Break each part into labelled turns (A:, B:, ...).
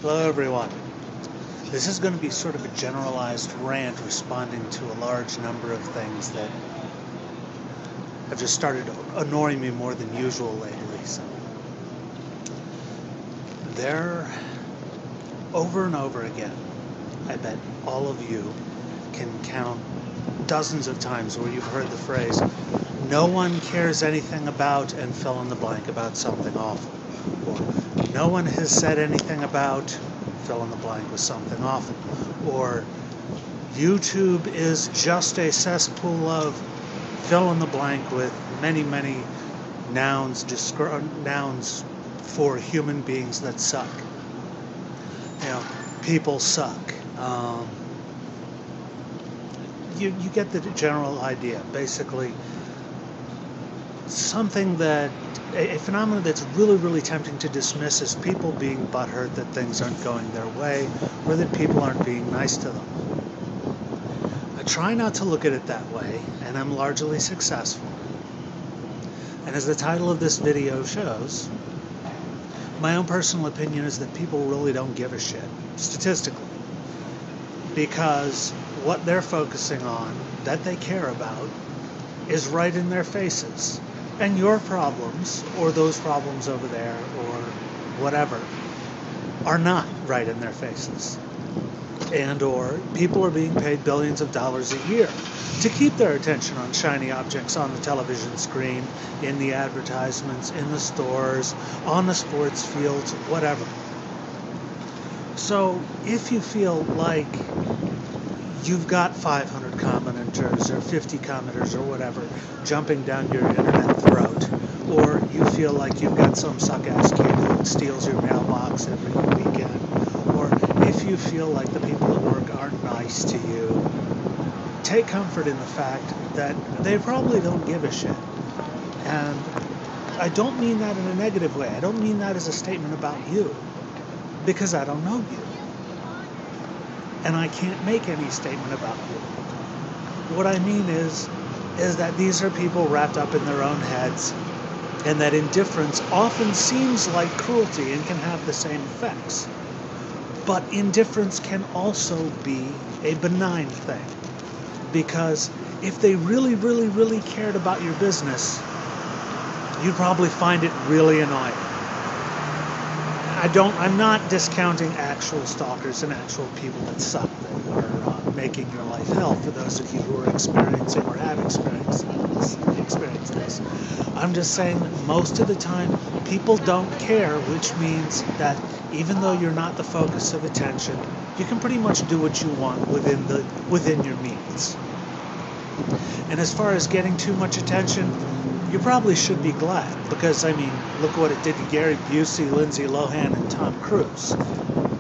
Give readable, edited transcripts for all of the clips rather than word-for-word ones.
A: Hello everyone. This is going to be sort of a generalized rant responding to a large number of things that have just started annoying me more than usual lately. So there, over and over again, I bet all of you can count dozens of times where you've heard the phrase, no one cares anything about and fill in the blank about something awful. Or no one has said anything about fill in the blank with something awful. Or YouTube is just a cesspool of fill in the blank with many, many nouns for human beings that suck. People suck. You get the general idea. Basically, a phenomenon that's really, really tempting to dismiss is people being butthurt that things aren't going their way or that people aren't being nice to them. I try not to look at it that way, and I'm largely successful. And as the title of this video shows, my own personal opinion is that people really don't give a shit, statistically. Because what they're focusing on, that they care about, is right in their faces. And your problems, or those problems over there, or whatever, are not right in their faces. And or people are being paid billions of dollars a year to keep their attention on shiny objects on the television screen, in the advertisements, in the stores, on the sports fields, whatever. So if you feel like you've got 500 commenters or 50 commenters or whatever jumping down your internet throat, or you feel like you've got some suck-ass kid who steals your mailbox every weekend, or if you feel like the people at work aren't nice to you, take comfort in the fact that they probably don't give a shit. And I don't mean that in a negative way. I don't mean that as a statement about you, because I don't know you. And I can't make any statement about you. What I mean is that these are people wrapped up in their own heads, and that indifference often seems like cruelty and can have the same effects. But indifference can also be a benign thing, because if they really, really, really cared about your business, you'd probably find it really annoying. I'm not discounting actual stalkers and actual people that suck, that are making your life hell, for those of you who are experiencing or have experienced this. I'm just saying that most of the time, people don't care, which means that even though you're not the focus of attention, you can pretty much do what you want within your means. And as far as getting too much attention, you probably should be glad, because, look what it did to Gary Busey, Lindsay Lohan, and Tom Cruise.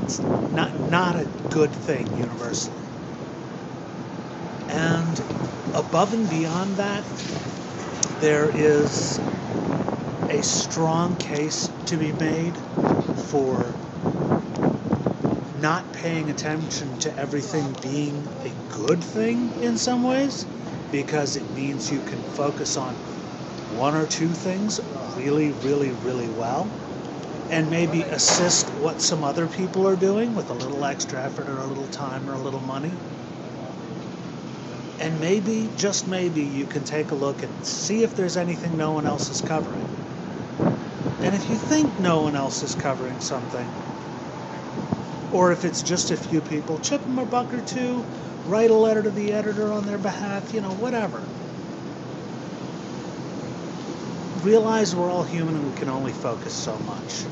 A: It's not a good thing universally. And above and beyond that, there is a strong case to be made for not paying attention to everything being a good thing in some ways, because it means you can focus on one or two things really, really, really well, and maybe assist what some other people are doing with a little extra effort or a little time or a little money. And maybe, just maybe, you can take a look and see if there's anything no one else is covering. And if you think no one else is covering something, or if it's just a few people, chip them a buck or two, write a letter to the editor on their behalf, whatever. Realize we're all human and we can only focus so much.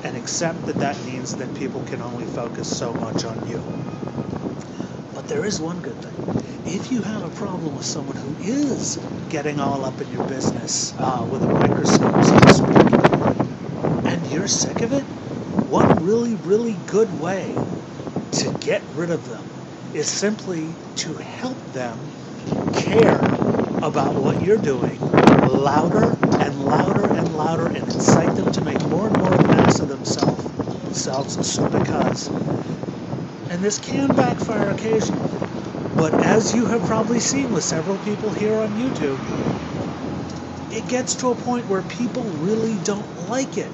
A: And accept that means that people can only focus so much on you. But there is one good thing. If you have a problem with someone who is getting all up in your business with a microscope, so to speak, and you're sick of it, one really, really good way to get rid of them is simply to help them care about what you're doing louder and louder and louder, and incite them to make more and more of an ass of themselves, because, and this can backfire occasionally, but as you have probably seen with several people here on YouTube, it gets to a point where people really don't like it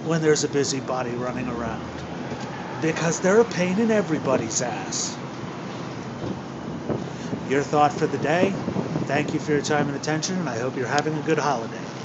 A: when there's a busybody running around. Because they're a pain in everybody's ass. Your thought for the day: thank you for your time and attention, and I hope you're having a good holiday.